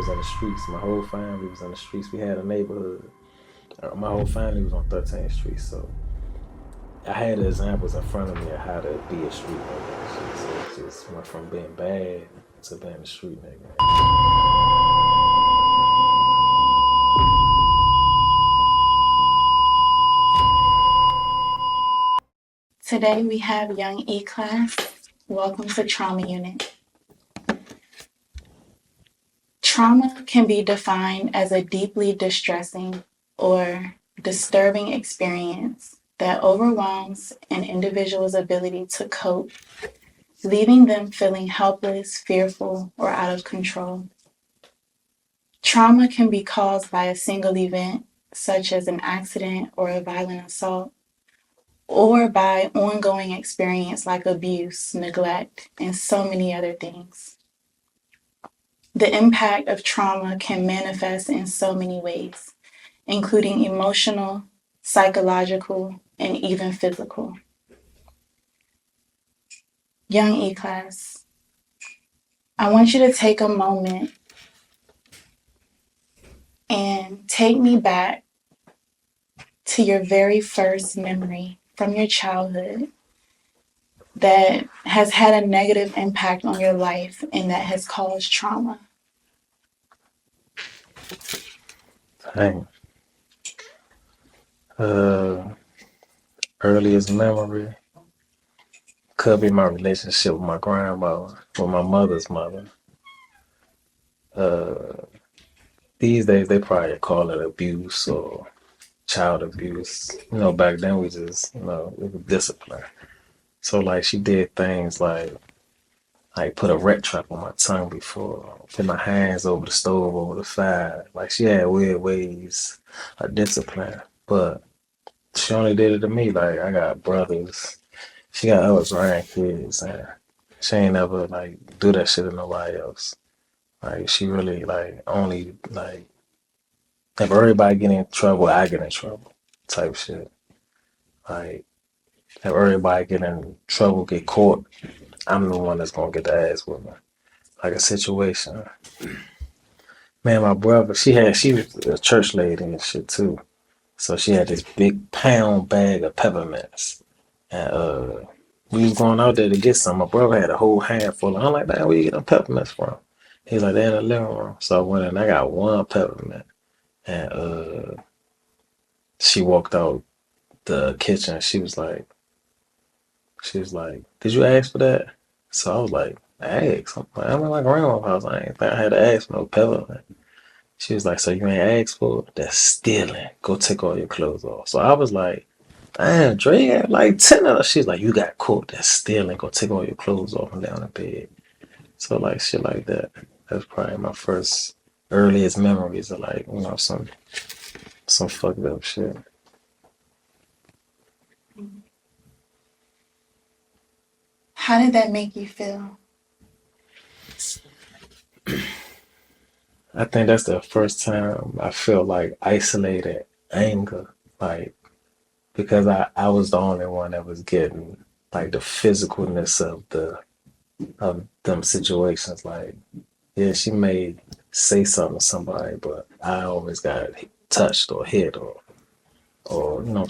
was in the streets. My whole family was in the streets. We had a neighborhood. My whole family was on 13th Street, so I had the examples in front of me of how to be a street nigga and shit. So it just went from being bad to being a street nigga. Today we have young E-Class. Welcome to Trauma Unit. Trauma can be defined as a deeply distressing or disturbing experience that overwhelms an individual's ability to cope, leaving them feeling helpless, fearful, or out of control. Trauma can be caused by a single event, such as an accident or a violent assault, or by ongoing experience like abuse, neglect, and so many other things. The impact of trauma can manifest in so many ways, including emotional, psychological, and even physical. Young E-Class, I want you to take a moment and take me back to your very first memory from your childhood that has had a negative impact on your life and that has caused trauma. Dang. Earliest memory could be my relationship with my grandmother, with my mother's mother. These days they probably call it abuse or child abuse. Back then we just, it was discipline. So like she did things like put a rat trap on my tongue before, put my hands over the stove, over the fire. Like she had weird ways of discipline, but she only did it to me. Like I got brothers, she got other grandkids, and she ain't never like do that shit to nobody else. Like she really like only like if everybody get in trouble, I get in trouble type shit. Like if everybody get in trouble, get caught, I'm the one that's gonna get the ass with me. Like a situation. Man, my brother, she was a church lady and shit too. So she had this big pound bag of peppermints. And we was going out there to get some. My brother had a whole handful. I'm like, man, where you get them peppermints from? He's like, they're in the living room. So I went in, I got one peppermint. And she walked out the kitchen. She was like, did you ask for that? So I was like, ask. I'm in my grandma's house. I ain't think I had to ask for no peppermint. She was like, so you ain't asked for it? That's stealing. Go take all your clothes off. So I was like, damn, Dre had like 10 of them. She's like, you got caught. That's stealing. Go take all your clothes off and down the bed. So like shit like that. That's probably my first earliest memories of like, some fucked up shit. How did that make you feel? I think that's the first time I felt like isolated anger. Like because I was the only one that was getting like the physicalness of them situations. Like, yeah, she may say something to somebody, but I always got touched or hit or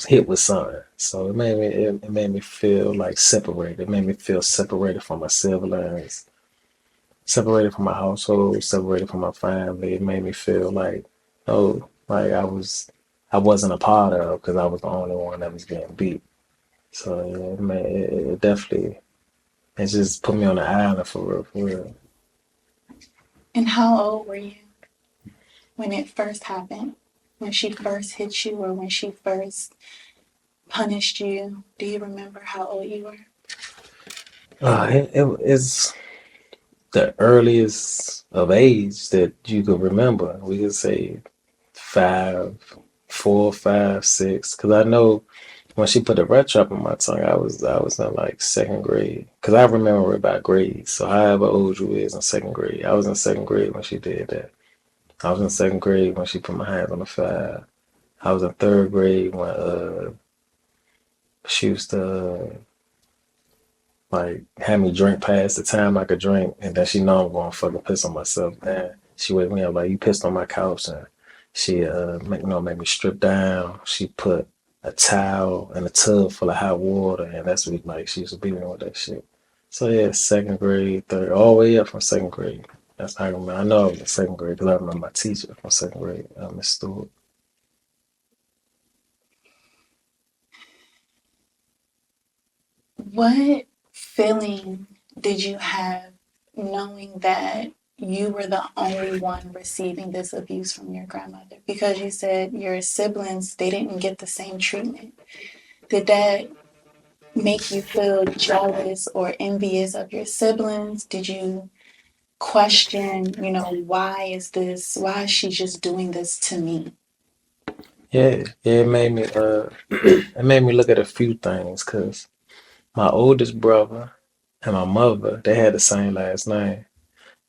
hit with something. So it made me feel like separated. It made me feel separated from my siblings, separated from my household, separated from my family. It made me feel like, oh, like I wasn't a part of because I was the only one that was getting beat. So yeah, it definitely it just put me on the island for real, for real. And how old were you when it first happened? When she first hit you or when she first punished you? Do you remember how old you were? It's the earliest of age that you could remember. We could say 5, 4, 5, 6. Because I know when she put the red trap on my tongue, I was in like second grade. Because I remember it by grades. So however old you is in second grade, I was in second grade when she did that. I was in second grade when she put my hands on the fire. I was in third grade when she used to like had me drink past the time I could drink, and then she know I'm going to fucking piss on myself. Man, She wake me up like you pissed on my couch, and she make me strip down. She put a towel in a tub full of hot water, and that's what like she used to beat me with that shit. So yeah, second grade, third, all the way up from second grade. That's how I remember. I know I was in second grade because I remember my teacher from second grade, Miss Stewart. What feeling did you have knowing that you were the only one receiving this abuse from your grandmother? Because you said your siblings, they didn't get the same treatment. Did that make you feel jealous or envious of your siblings? Did you question, why is she just doing this to me? Yeah, yeah, it made me it made me look at a few things because my oldest brother and my mother, they had the same last name.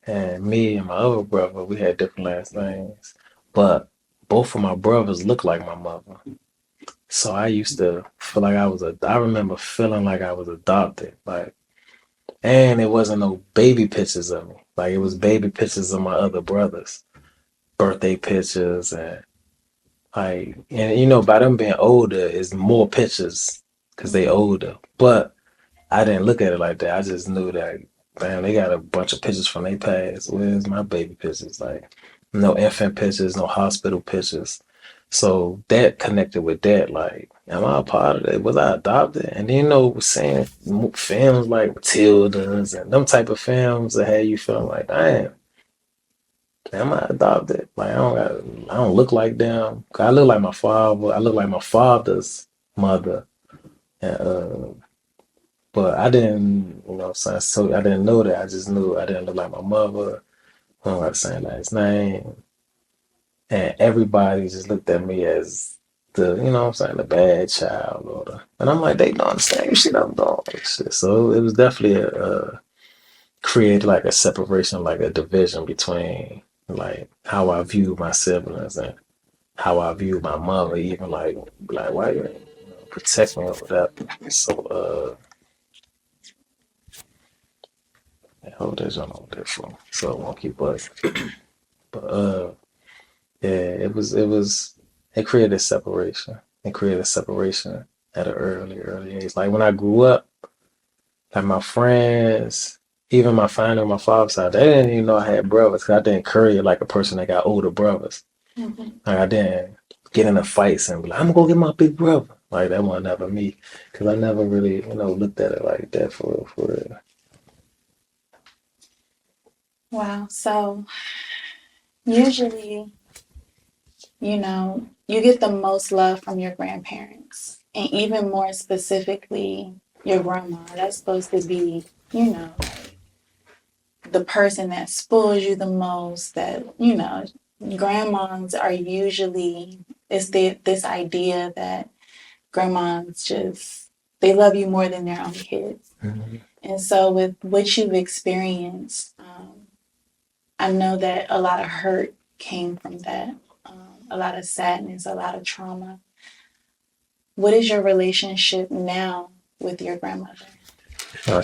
And me and my other brother, we had different last names. But both of my brothers look like my mother. So I used to feel like I remember feeling like I was adopted. Like, and it wasn't no baby pictures of me. Like, it was baby pictures of my other brothers, birthday pictures, and like, and by them being older, is more pictures because they Mhm. older. But I didn't look at it like that. I just knew that, damn, they got a bunch of pictures from their past. Where's my baby pictures? Like, no infant pictures, no hospital pictures. So that connected with that. Like, am I a part of that? Was I adopted? And then, seeing films like Matildas and them type of films that had you feeling like, damn, am I adopted? Like, I don't look like them. I look like my father. I look like my father's mother. And, but I didn't, so I didn't know that. I just knew I didn't look like my mother. I don't got the same last name. And everybody just looked at me as the bad child and I'm like, they don't understand shit I'm doing. Shit. So it was definitely created like a separation, like a division between like how I view my siblings and how I view my mother, even like why you protect me or whatever. So hold this on this phone so it won't keep buzzing. But yeah, it created a separation. It created a separation at an early age. Like when I grew up, like my friends, even my family on my father's side, they didn't even know I had brothers because I didn't carry it like a person that got older brothers. Mhm. Like I didn't get in a fight and be like, I'm gonna go get my big brother. Like that was never me because I never really, looked at it like that for real. Wow. So usually, you get the most love from your grandparents, and even more specifically, your grandma. That's supposed to be, like the person that spoils you the most. Grandmas are usually, this idea that grandmas just, they love you more than their own kids. Mhm. And so, with what you've experienced, I know that a lot of hurt came from that, a lot of sadness, a lot of trauma. What is your relationship now with your grandmother?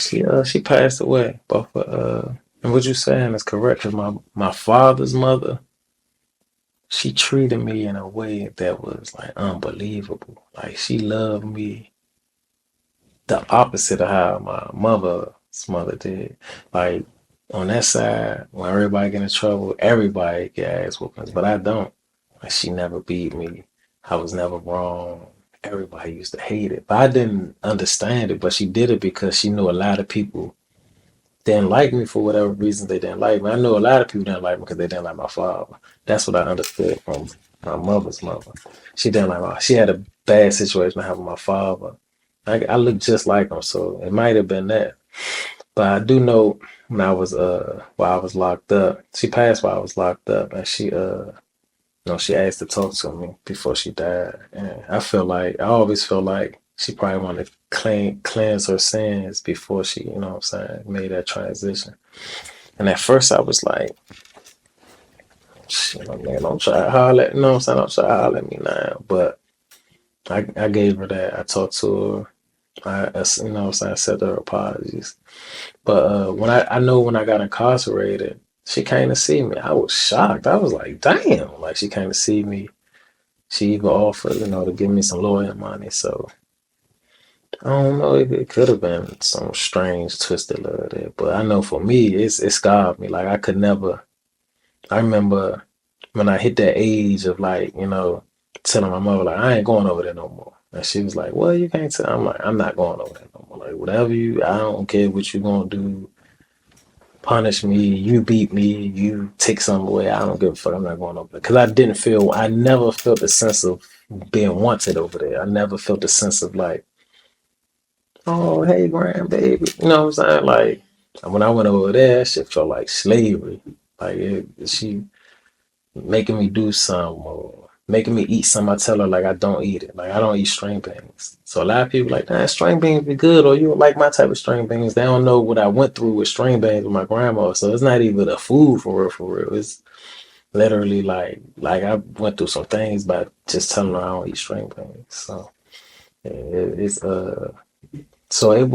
She passed away. Both and what you saying is correct. Cause my father's mother, she treated me in a way that was like unbelievable. Like she loved me the opposite of how my mother's mother did. Like on that side, when everybody get in trouble, everybody get ass whoopings, but I don't. Like she never beat me. I was never wrong. Everybody used to hate it, but I didn't understand it. But she did it because she knew a lot of people didn't like me for whatever reason they didn't like me. I know a lot of people didn't like me because they didn't like my father. That's what I understood from my mother's mother. She didn't like my. She had a bad situation having my father. I looked just like him, so it might have been that. But I do know when I was while I was locked up. She passed while I was locked up, and she asked to talk to me before she died. And I always feel like she probably wanted to cleanse her sins before she, what I'm saying, made that transition. And at first I was like, shit, man, don't try to holler at, what I'm saying, don't try to holler at me now. But I gave her that. I talked to her. What I'm saying, I said her apologies. But I know when I got incarcerated, She came to see me. I was shocked. I was like, damn. Like she came to see me. She even offered, to give me some lawyer money. So I don't know. It could have been some strange twisted love there, but I know for me, it scarred me. Like I could never. I remember when I hit that age of like, telling my mother like I ain't going over there no more. And she was like, "Well, you can't tell." I'm like, "I'm not going over there no more. Like whatever I don't care what you gonna do. Punish me, you beat me, you take something away. I don't give a fuck. I'm not going over there." Because I never felt the sense of being wanted over there. I never felt the sense of like, oh, hey, grandbaby. You know what I'm saying? Like when I went over there, shit felt like slavery. Like she making me do some or making me eat some. I tell her like I don't eat it. Like I don't eat string beans. So a lot of people like, nah, string beans be good, or you don't like my type of string beans. They don't know what I went through with string beans with my grandma. So it's not even a food for real, for real. It's literally like I went through some things by just telling her I don't eat string beans. So yeah, it's so it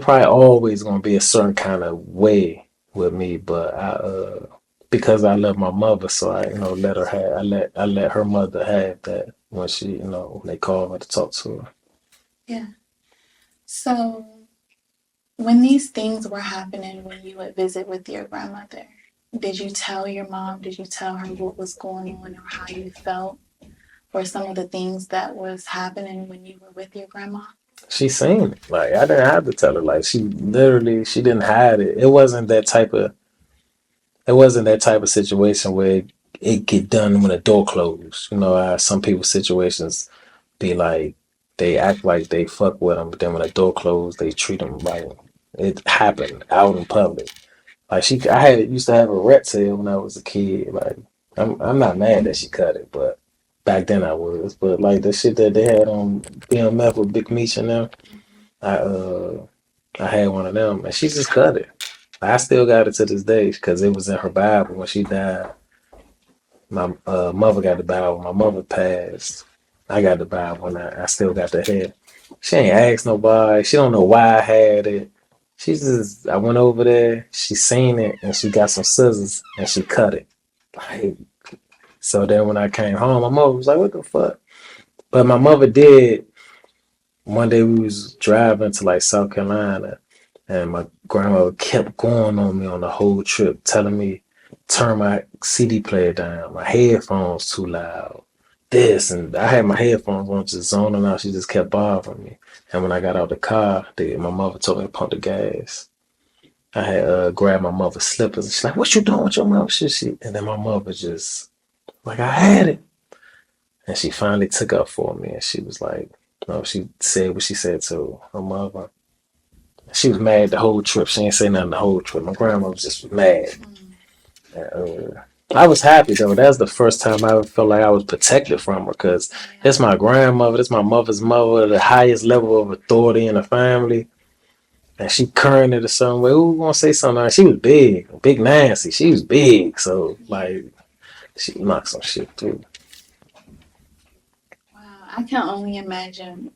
probably always gonna be a certain kind of way with me, but because I love my mother, so I let her have I let her mother have that when she when they call me to talk to her. Yeah. So, when these things were happening when you would visit with your grandmother, did you tell your mom? Did you tell her what was going on or how you felt or some of the things that was happening when you were with your grandma? She seen it. Like I didn't have to tell her. Like she didn't hide it. It wasn't that type of situation where it get done when the door closed. Some people's situations be like they act like they fuck with them, but then when the door closed, they treat them like it happened out in public. Like I had used to have a rat tail when I was a kid. Like I'm not mad that she cut it, but back then I was. But like the shit that they had on BMF with Big Meech and them, I I had one of them, and she just cut it. I still got it to this day because it was in her Bible when she died. My mother got the Bible. My mother passed. I got the Bible, and I still got the head. She ain't asked nobody. She don't know why I had it. I went over there. She seen it, and she got some scissors, and she cut it. Like, so then when I came home, my mother was like, "What the fuck?" But my mother did. One day we was driving to like South Carolina, and my grandmother kept going on me on the whole trip, telling me turn my CD player down, my headphones too loud, this, and I had my headphones on just zoning out. She just kept bothering me. And when I got out the car, my mother told me to pump the gas. I had grabbed my mother's slippers, and she's like, "What you doing with your mouth?" And then my mother just like, "I had it," and she finally took up for me, and she was like, no, she said what she said to her mother. She was mad the whole trip. She ain't say nothing the whole trip. My grandma was just mad. Uh, I was happy though. That's the first time I ever felt like I was protected from her because it's my grandmother, it's my mother's mother, the highest level of authority in the family. And she current it a certain way. Who gonna say something? She was big, big Nancy. She was big, so like she knocked some shit through. Wow, I can only imagine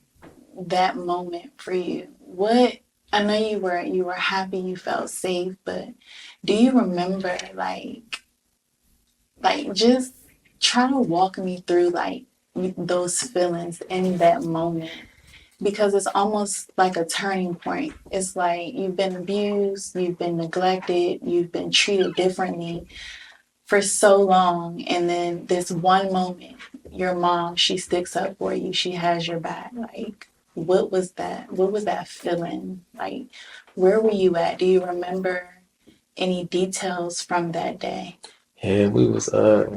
that moment for you. What I know you were happy, you felt safe, but do you remember just try to walk me through those feelings in that moment because it's almost like a turning point. It's like you've been abused, you've been neglected, you've been treated differently for so long, and then this one moment, your mom, she sticks up for you, she has your back. Like, what was that? What was that feeling? Like, where were you at? Do you remember any details from that day? Yeah, we was at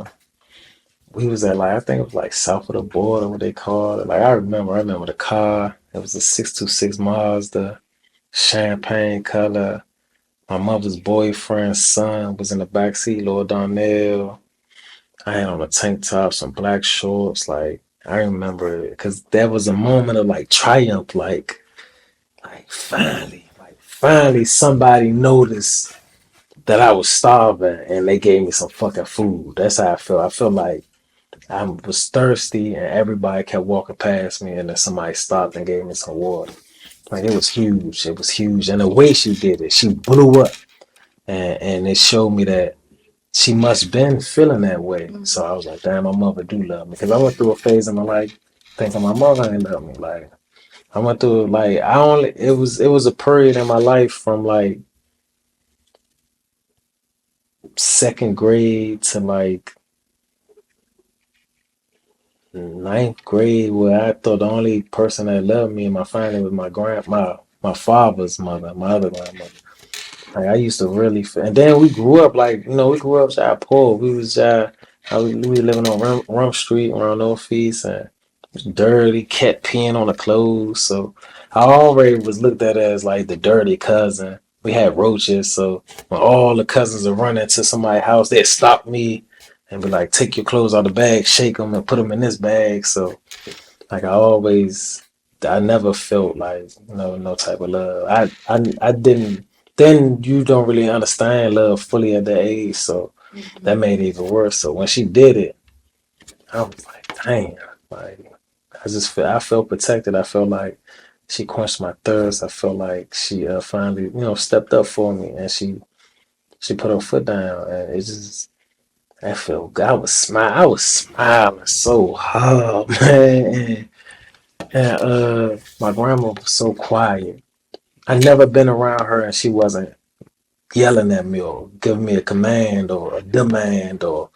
like I think it was like south of the border, what they called it. Like I remember the car. It was a 626 Mazda, champagne color. My mother's boyfriend's son was in the back seat, Lord Darnell. I had on a tank top, some black shorts. Like I remember it because there was a moment of like triumph, like finally somebody noticed that I was starving and they gave me some fucking food. That's how I felt. I felt like I was thirsty and everybody kept walking past me and then somebody stopped and gave me some water. Like it was huge. It was huge. And the way she did it, she blew up. and it showed me that she must been feeling that way. Mm-hmm. So I was like, damn, my mother do love me because I went through a phase in my life thinking my mother ain't love me. Like I went through like I only it was a period in my life from like second grade to like ninth grade where I thought the only person that loved me in my family was my father's mother, my other grandmother. Like I used to really feel, and then we grew up like we grew up child poor. We was we living on Rum Street around Northeast and dirty, kept peeing on the clothes. So I already was looked at as like the dirty cousin. We had roaches, so when all the cousins are running to somebody's house, they'd stop me and be like, "Take your clothes out of the bag, shake them, and put them in this bag." So like I never felt like no type of love. I didn't. Then you don't really understand love fully at that age, so that made it even worse. So when she did it, I was like, damn, like I felt protected. I felt like she quenched my thirst. I felt like she finally stepped up for me, and she put her foot down, and it just I felt good. I was smiling so hard, man. And my grandma was so quiet. I never been around her and she wasn't yelling at me or giving me a command or a demand or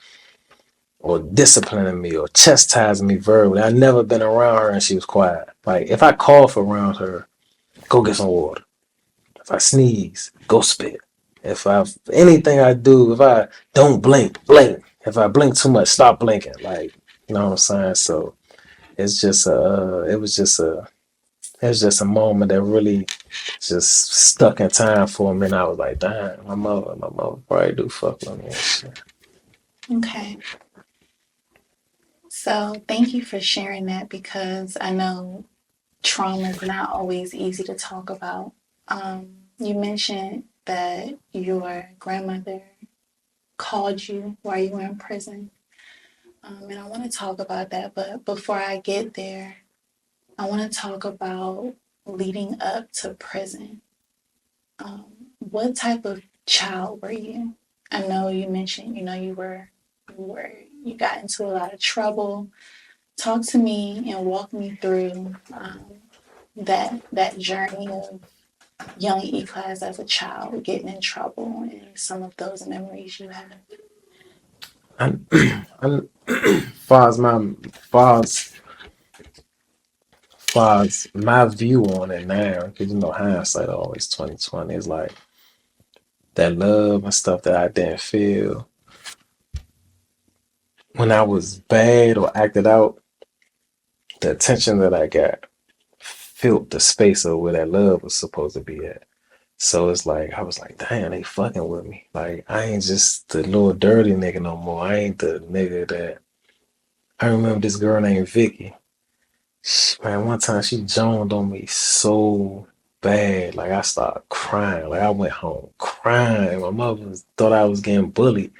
disciplining me or chastising me verbally. I never been around her and she was quiet. Like if I cough around her, go get some water. If I sneeze, go spit. If I anything I do, if I don't blink, blink. If I blink too much, stop blinking. Like you know what I'm saying? So it's just it was just a moment that really just stuck in time for me, and I was like, "Damn, my mother probably do fuck with me and shit." Okay. So thank you for sharing that because I know trauma is not always easy to talk about. You mentioned that your grandmother called you while you were in prison. And I want to talk about that. But before I get there, I want to talk about leading up to prison. What type of child were you? I know you mentioned, you got into a lot of trouble. Talk to me and walk me through that journey of young E class as a child, getting in trouble, and some of those memories you have. And, and far as my far as, far as my view on it now, because hindsight always 2020 is like that love and stuff that I didn't feel when I was bad or acted out. The attention that I got filled the space of where that love was supposed to be at. So it's like I was like, damn, they fucking with me. Like I ain't just the little dirty nigga no more. I ain't the nigga that I remember this girl named Vicky. Man, one time she joned on me so bad. Like I started crying. Like I went home crying. My mother thought I was getting bullied.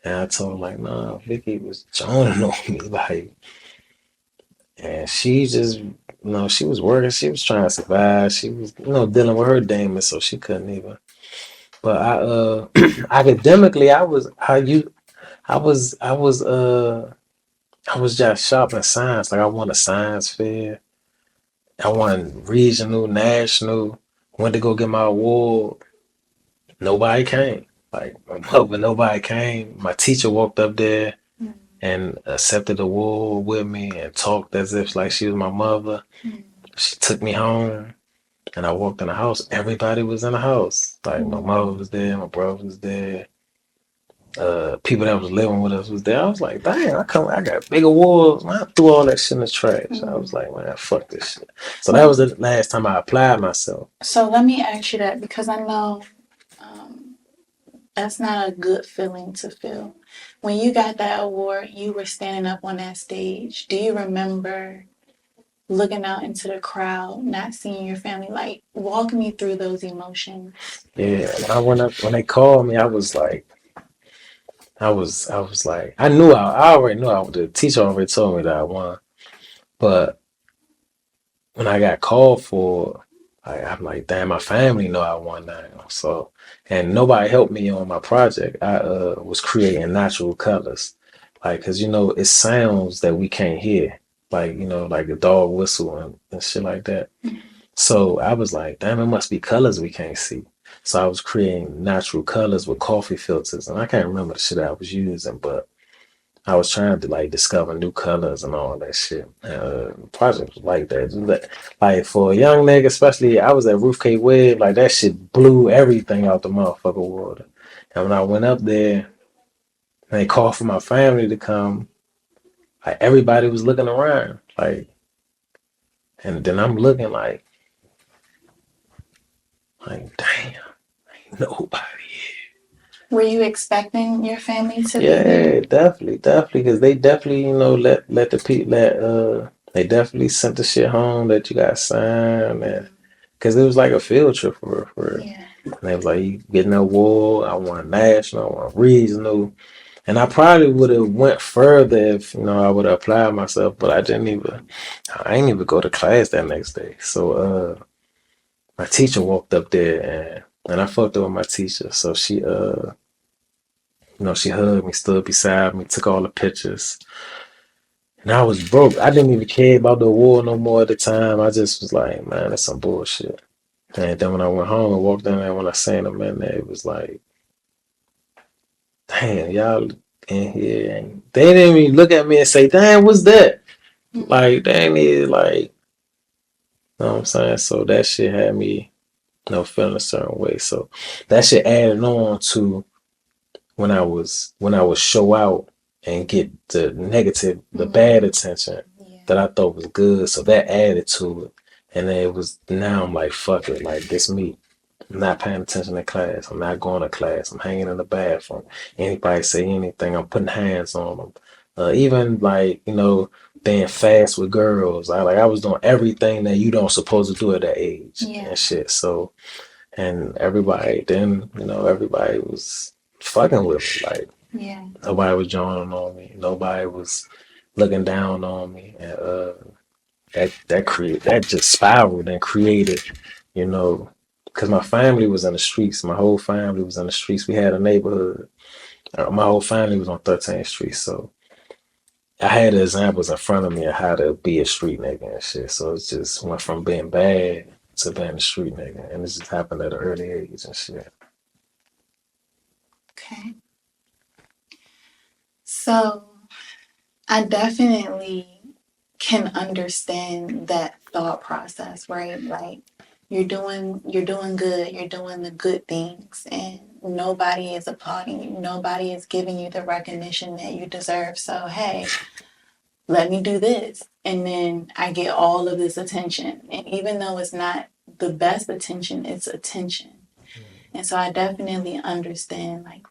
And I told her like, nah, Vicky was joning on me. Like and she just she was working, she was trying to survive. She was, dealing with her demons, so she couldn't even. But academically I was I was I was just sharp in science. Like I won a science fair. I won regional, national. Went to go get my award. Nobody came. Like my mother, nobody came. My teacher walked up there and accepted the award with me and talked as if like she was my mother. She took me home and I walked in the house. Everybody was in the house. Like my mother was there, my brother was there. People that was living with us was there. I was like, damn, I got big awards. Man, I threw all that shit in the trash. I was like, man, fuck this shit. So that was the last time I applied myself. So let me ask you that because I know um, that's not a good feeling to feel. When you got that award, you were standing up on that stage. Do you remember looking out into the crowd, not seeing your family? Like, walk me through those emotions. Yeah, when I went up, when they called me, I was like, I was like, I already knew the teacher already told me that I won. But when I got called for, I'm like, damn, my family know I won now. So, and nobody helped me on my project. I was creating natural colors, like, cause it's sounds that we can't hear, like like a dog whistle and shit like that. So I was like, damn, it must be colors we can't see. So I was creating natural colors with coffee filters, and I can't remember the shit I was using, but I was trying to like discover new colors and all that shit. Projects like that. Like for a young nigga, especially, I was at Roof K Web, like that shit blew everything out the motherfucker water. And when I went up there, and they called for my family to come, like everybody was looking around, like, and then I'm looking like damn, ain't nobody. Were you expecting your family to be there? Yeah, definitely, because they definitely, let the people they definitely sent the shit home that you got signed, and because it was like a field trip for. Yeah. And they was like, you getting an award, I want national, I want regional, and I probably would have went further if I would have applied myself, but I didn't even go to class that next day. So my teacher walked up there and I fucked up with my teacher, so she hugged me, stood beside me, took all the pictures. And I was broke. I didn't even care about the award no more at the time. I just was like, man, that's some bullshit. And then when I went home and walked in there, when I seen them in there, it was like, damn, y'all in here. And they didn't even look at me and say, damn, what's that? Like, they ain't even like, you know what I'm saying? So that shit had me, feeling a certain way. So that shit added on to when I would show out and get the bad attention Yeah. that I thought was good. So that added to it. And then it was now I'm like, fuck it, like this me. I'm not paying attention to class. I'm not going to class. I'm hanging in the bathroom. Anybody say anything, I'm putting hands on them. Even like, being fast with girls. I was doing everything that you don't supposed to do at that age Yeah. and shit. So and everybody was fucking with me. Like Yeah. nobody was joining on me. Nobody was looking down on me. And that just spiraled and created, you know, because my family was in the streets. My whole family was in the streets. We had a neighborhood. My whole family was on 13th Street. So I had the examples in front of me of how to be a street nigga and shit. So it just went from being bad to being a street nigga. And it just happened at an early age and shit. Okay. So I definitely can understand that thought process, right? Like you're doing good, you're doing the good things and nobody is applauding you. Nobody is giving you the recognition that you deserve. So, hey, let me do this. And then I get all of this attention. And even though it's not the best attention, it's attention. And so I definitely understand like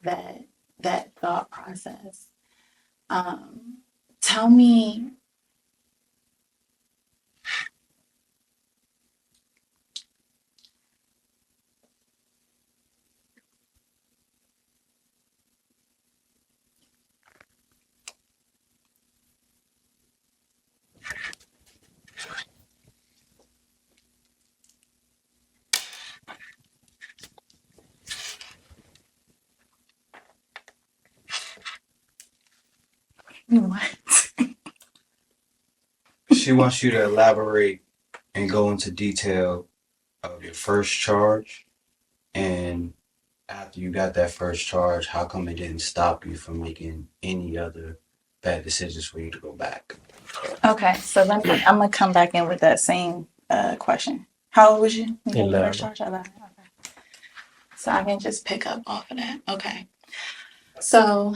that thought process. Um, tell me. What? She wants you to elaborate and go into detail of your first charge, and after you got that first charge, how come it didn't stop you from making any other bad decisions for you to go back? Okay, so I'm gonna come back in with that same question. How old was you when you got your first 11. charge? 11. Okay. So I can just pick up off of that. Okay. So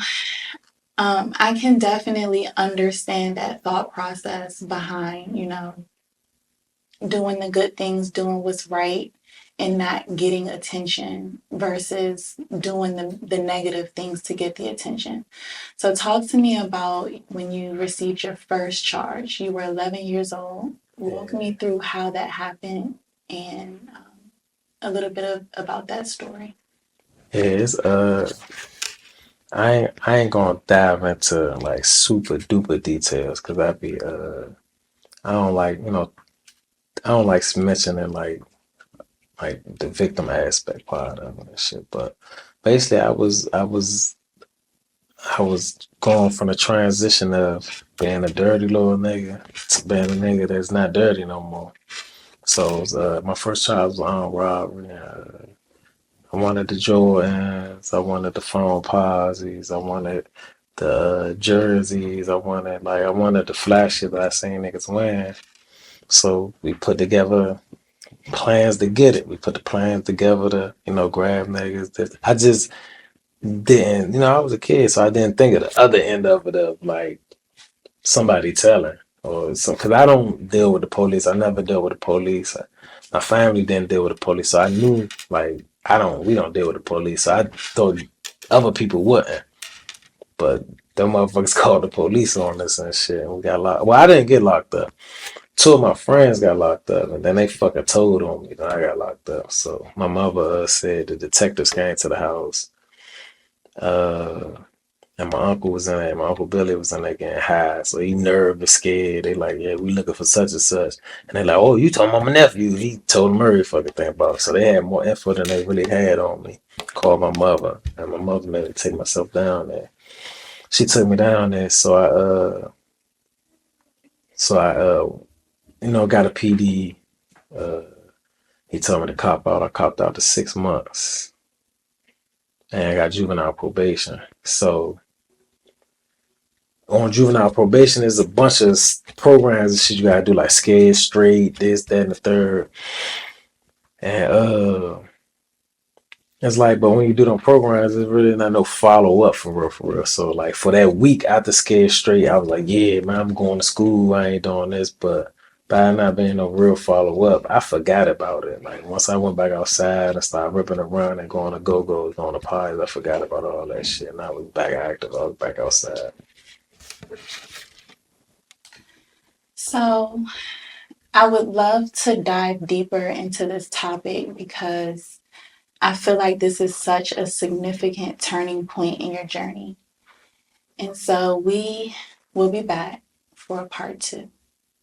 I can definitely understand that thought process behind, doing the good things, doing what's right, and not getting attention versus doing the negative things to get the attention. So, talk to me about when you received your first charge. You were 11 years old. Walk me through how that happened and a little bit about that story. Yeah, I ain't gonna dive into like super duper details because I don't like mentioning like like the victim aspect part of it and shit. But basically, I was going from the transition of being a dirty little nigga to being a nigga that's not dirty no more. So it was, my first child was armed robbery. I wanted the Jordans. I wanted the phone posies. I wanted the jerseys. I wanted the flashes that I seen niggas wearing. So we put together plans to get it. We put the plans together to, grab niggas. I just didn't, I was a kid, so I didn't think of the other end of it of like somebody telling or some. Because I don't deal with the police. I never dealt with the police. My family didn't deal with the police, so I knew like we don't deal with the police. So I thought other people wouldn't, but them motherfuckers called the police on us and shit. And we got locked. Well, I didn't get locked up. Two of my friends got locked up, and then they fucking told on me that I got locked up. So my mother said the detectives came to the house, uh, and my uncle was in there. My uncle Billy was in there getting high, so he nervous, scared. They like, yeah, we looking for such and such, and they like, oh, you talking about my nephew? He told them every fucking thing about it. So they had more info than they really had on me. Called my mother, and my mother made me take myself down there. She took me down there, so I got a PD. Uh, he told me to cop out. I copped out to 6 months, and I got juvenile probation. So on juvenile probation, there's a bunch of programs and shit you gotta do, like Scared Straight, this, that, and the third. And it's like, but when you do them programs, there's really not no follow up for real, for real. So like for that week after Scared Straight, I was like, yeah, man, I'm going to school. I ain't doing this, but by not being no real follow up, I forgot about it. Like once I went back outside and started ripping around and going to go-go's, going to pies, I forgot about all that shit. And I was back active. I was back outside. So I would love to dive deeper into this topic because I feel like this is such a significant turning point in your journey. And so we will be back for a part 2.